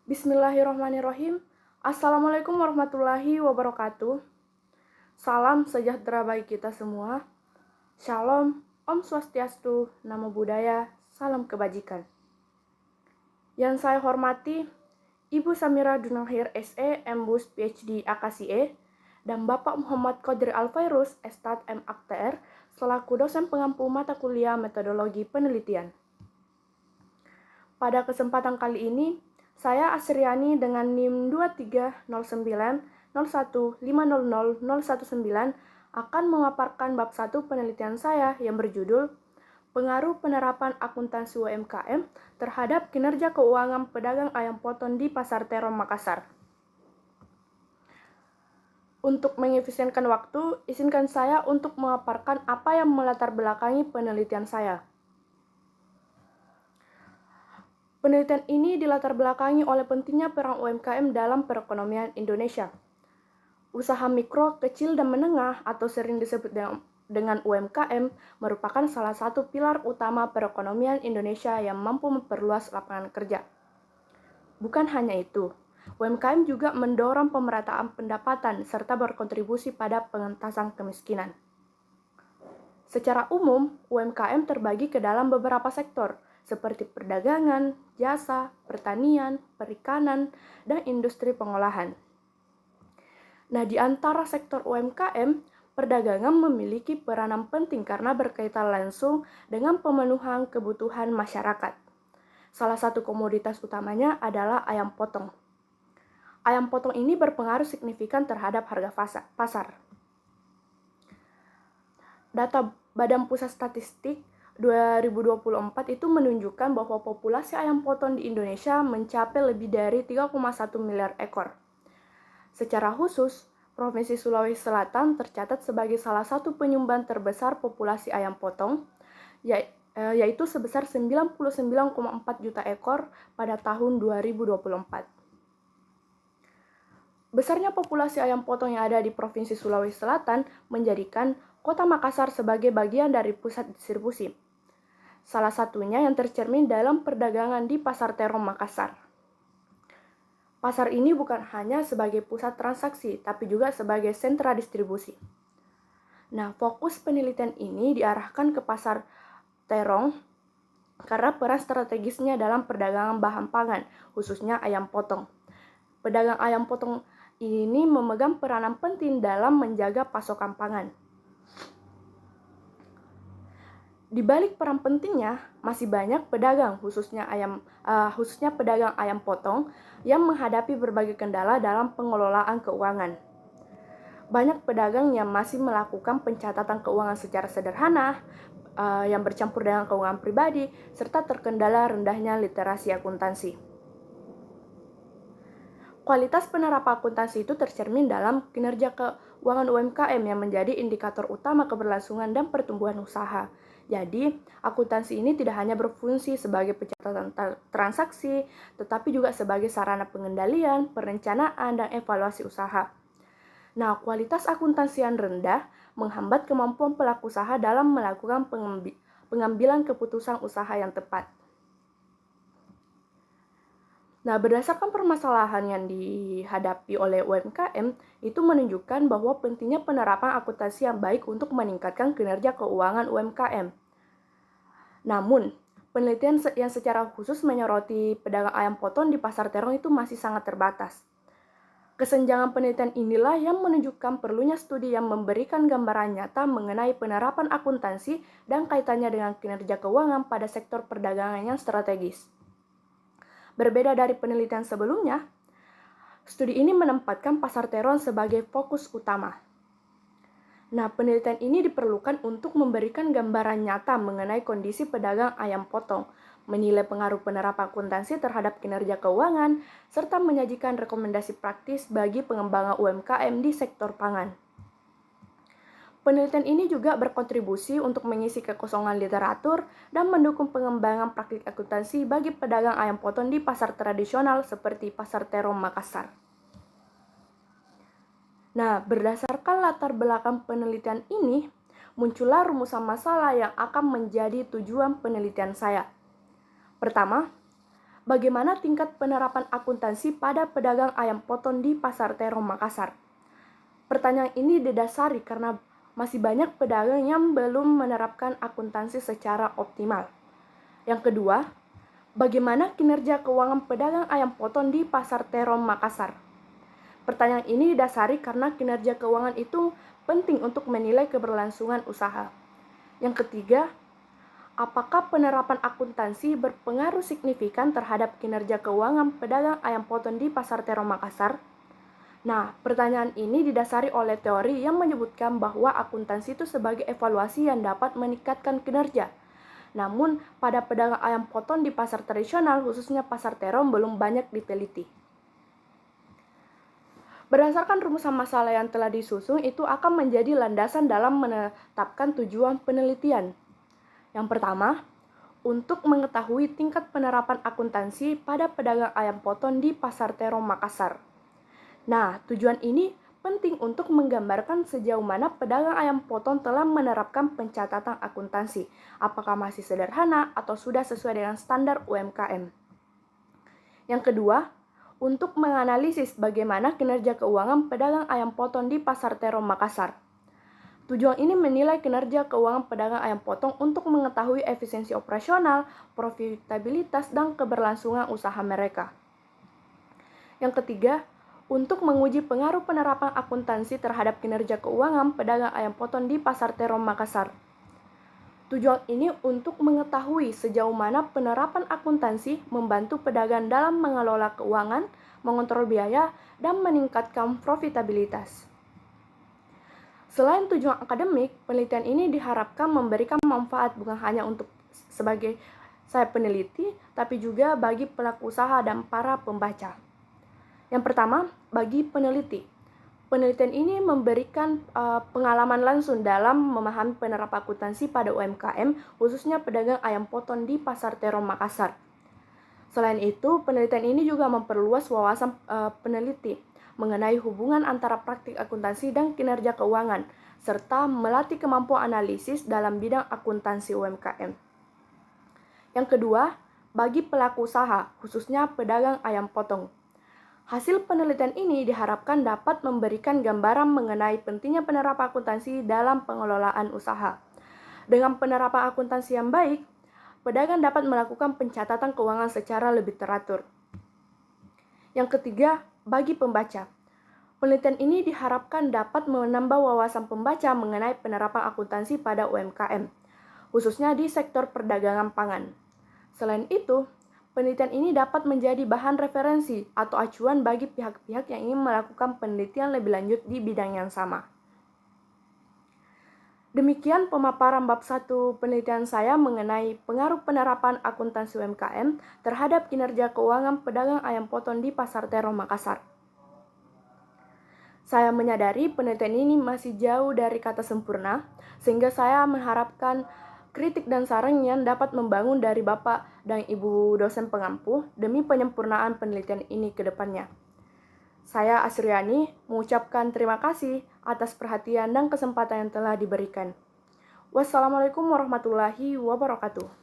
Bismillahirrahmanirrahim. Assalamualaikum warahmatullahi wabarakatuh. Salam sejahtera bagi kita semua. Shalom, Om Swastiastu, Namo Buddhaya, salam kebajikan. Yang saya hormati, Ibu Samira Dunahir SE, MBus PhD AKSIE, dan Bapak Muhammad Qadir Alfairus, Estat MAktr, selaku dosen pengampu mata kuliah metodologi penelitian. Pada kesempatan kali ini, saya Asriani dengan NIM 230901500019 akan memaparkan bab 1 penelitian saya yang berjudul Pengaruh Penerapan Akuntansi UMKM terhadap Kinerja Keuangan Pedagang Ayam Potong di Pasar Terong Makassar. Untuk mengefisienkan waktu, izinkan saya untuk memaparkan apa yang melatar belakangi penelitian saya. Penelitian ini dilatar belakangi oleh pentingnya peran UMKM dalam perekonomian Indonesia. Usaha mikro, kecil, dan menengah atau sering disebut dengan UMKM merupakan salah satu pilar utama perekonomian Indonesia yang mampu memperluas lapangan kerja. Bukan hanya itu, UMKM juga mendorong pemerataan pendapatan serta berkontribusi pada pengentasan kemiskinan. Secara umum, UMKM terbagi ke dalam beberapa sektor, seperti perdagangan, jasa, pertanian, perikanan, dan industri pengolahan. Nah, di antara sektor UMKM, perdagangan memiliki peranan penting karena berkaitan langsung dengan pemenuhan kebutuhan masyarakat. Salah satu komoditas utamanya adalah ayam potong. Ayam potong ini berpengaruh signifikan terhadap harga pasar. Data Badan Pusat Statistik 2024 itu menunjukkan bahwa populasi ayam potong di Indonesia mencapai lebih dari 3,1 miliar ekor. Secara khusus, Provinsi Sulawesi Selatan tercatat sebagai salah satu penyumbang terbesar populasi ayam potong, yaitu sebesar 99,4 juta ekor pada tahun 2024. Besarnya populasi ayam potong yang ada di Provinsi Sulawesi Selatan menjadikan Kota Makassar sebagai bagian dari pusat distribusi. Salah satunya yang tercermin dalam perdagangan di Pasar Terong Makassar. Pasar ini bukan hanya sebagai pusat transaksi, tapi juga sebagai sentra distribusi. Nah, fokus penelitian ini diarahkan ke Pasar Terong karena peran strategisnya dalam perdagangan bahan pangan, khususnya ayam potong. Pedagang ayam potong ini memegang peranan penting dalam menjaga pasokan pangan. Di balik peran pentingnya, masih banyak pedagang, khususnya pedagang ayam potong, yang menghadapi berbagai kendala dalam pengelolaan keuangan. Banyak pedagang yang masih melakukan pencatatan keuangan secara sederhana, yang bercampur dengan keuangan pribadi, serta terkendala rendahnya literasi akuntansi. Kualitas penerapan akuntansi itu tercermin dalam kinerja keuangan UMKM yang menjadi indikator utama keberlangsungan dan pertumbuhan usaha. Jadi, akuntansi ini tidak hanya berfungsi sebagai pencatatan transaksi, tetapi juga sebagai sarana pengendalian, perencanaan, dan evaluasi usaha. Nah, kualitas akuntansi yang rendah menghambat kemampuan pelaku usaha dalam melakukan pengambilan keputusan usaha yang tepat. Nah, berdasarkan permasalahan yang dihadapi oleh UMKM, itu menunjukkan bahwa pentingnya penerapan akuntansi yang baik untuk meningkatkan kinerja keuangan UMKM. Namun, penelitian yang secara khusus menyoroti pedagang ayam potong di Pasar Terong itu masih sangat terbatas. Kesenjangan penelitian inilah yang menunjukkan perlunya studi yang memberikan gambaran nyata mengenai penerapan akuntansi dan kaitannya dengan kinerja keuangan pada sektor perdagangan yang strategis. Berbeda dari penelitian sebelumnya, studi ini menempatkan Pasar Terong sebagai fokus utama. Nah, penelitian ini diperlukan untuk memberikan gambaran nyata mengenai kondisi pedagang ayam potong, menilai pengaruh penerapan akuntansi terhadap kinerja keuangan, serta menyajikan rekomendasi praktis bagi pengembangan UMKM di sektor pangan. Penelitian ini juga berkontribusi untuk mengisi kekosongan literatur dan mendukung pengembangan praktik akuntansi bagi pedagang ayam potong di pasar tradisional seperti Pasar Terong Makassar. Nah, berdasarkan latar belakang penelitian ini, muncullah rumusan masalah yang akan menjadi tujuan penelitian saya. Pertama, Bagaimana tingkat penerapan akuntansi pada pedagang ayam potong di Pasar Terong Makassar? Pertanyaan ini didasari karena masih banyak pedagang yang belum menerapkan akuntansi secara optimal. Yang kedua, bagaimana kinerja keuangan pedagang ayam potong di Pasar Terong Makassar? Pertanyaan ini didasari karena kinerja keuangan itu penting untuk menilai keberlangsungan usaha. Yang ketiga, apakah penerapan akuntansi berpengaruh signifikan terhadap kinerja keuangan pedagang ayam potong di Pasar Terong Makassar? Nah, pertanyaan ini didasari oleh teori yang menyebutkan bahwa akuntansi itu sebagai evaluasi yang dapat meningkatkan kinerja. Namun, pada pedagang ayam potong di pasar tradisional, khususnya pasar terong, belum banyak diteliti. Berdasarkan rumusan masalah yang telah disusun, itu akan menjadi landasan dalam menetapkan tujuan penelitian. Yang pertama, untuk mengetahui tingkat penerapan akuntansi pada pedagang ayam potong di Pasar Terong Makassar. Nah, tujuan ini penting untuk menggambarkan sejauh mana pedagang ayam potong telah menerapkan pencatatan akuntansi, apakah masih sederhana atau sudah sesuai dengan standar UMKM. Yang kedua, untuk menganalisis bagaimana kinerja keuangan pedagang ayam potong di Pasar Terong Makassar. Tujuan ini menilai kinerja keuangan pedagang ayam potong untuk mengetahui efisiensi operasional, profitabilitas, dan keberlangsungan usaha mereka. Yang ketiga, untuk menguji pengaruh penerapan akuntansi terhadap kinerja keuangan pedagang ayam potong di Pasar Terong Makassar. Tujuan ini untuk mengetahui sejauh mana penerapan akuntansi membantu pedagang dalam mengelola keuangan, mengontrol biaya, dan meningkatkan profitabilitas. Selain tujuan akademik, penelitian ini diharapkan memberikan manfaat bukan hanya untuk sebagai saya peneliti, tapi juga bagi pelaku usaha dan para pembaca. Yang pertama, bagi peneliti. Penelitian ini memberikan pengalaman langsung dalam memahami penerapan akuntansi pada UMKM, khususnya pedagang ayam potong di Pasar Terong Makassar. Selain itu, penelitian ini juga memperluas wawasan peneliti mengenai hubungan antara praktik akuntansi dan kinerja keuangan, serta melatih kemampuan analisis dalam bidang akuntansi UMKM. Yang kedua, bagi pelaku usaha, khususnya pedagang ayam potong. Hasil penelitian ini diharapkan dapat memberikan gambaran mengenai pentingnya penerapan akuntansi dalam pengelolaan usaha. Dengan penerapan akuntansi yang baik, pedagang dapat melakukan pencatatan keuangan secara lebih teratur. Yang ketiga, bagi pembaca. Penelitian ini diharapkan dapat menambah wawasan pembaca mengenai penerapan akuntansi pada UMKM, khususnya di sektor perdagangan pangan. Selain itu, penelitian ini dapat menjadi bahan referensi atau acuan bagi pihak-pihak yang ingin melakukan penelitian lebih lanjut di bidang yang sama. Demikian pemaparan bab 1 penelitian saya mengenai pengaruh penerapan akuntansi UMKM terhadap kinerja keuangan pedagang ayam potong di Pasar Terong Makassar. Saya menyadari penelitian ini masih jauh dari kata sempurna, sehingga saya mengharapkan kritik dan saran yang dapat membangun dari Bapak dan Ibu dosen pengampu demi penyempurnaan penelitian ini ke depannya. Saya Asriani mengucapkan terima kasih atas perhatian dan kesempatan yang telah diberikan. Wassalamualaikum warahmatullahi wabarakatuh.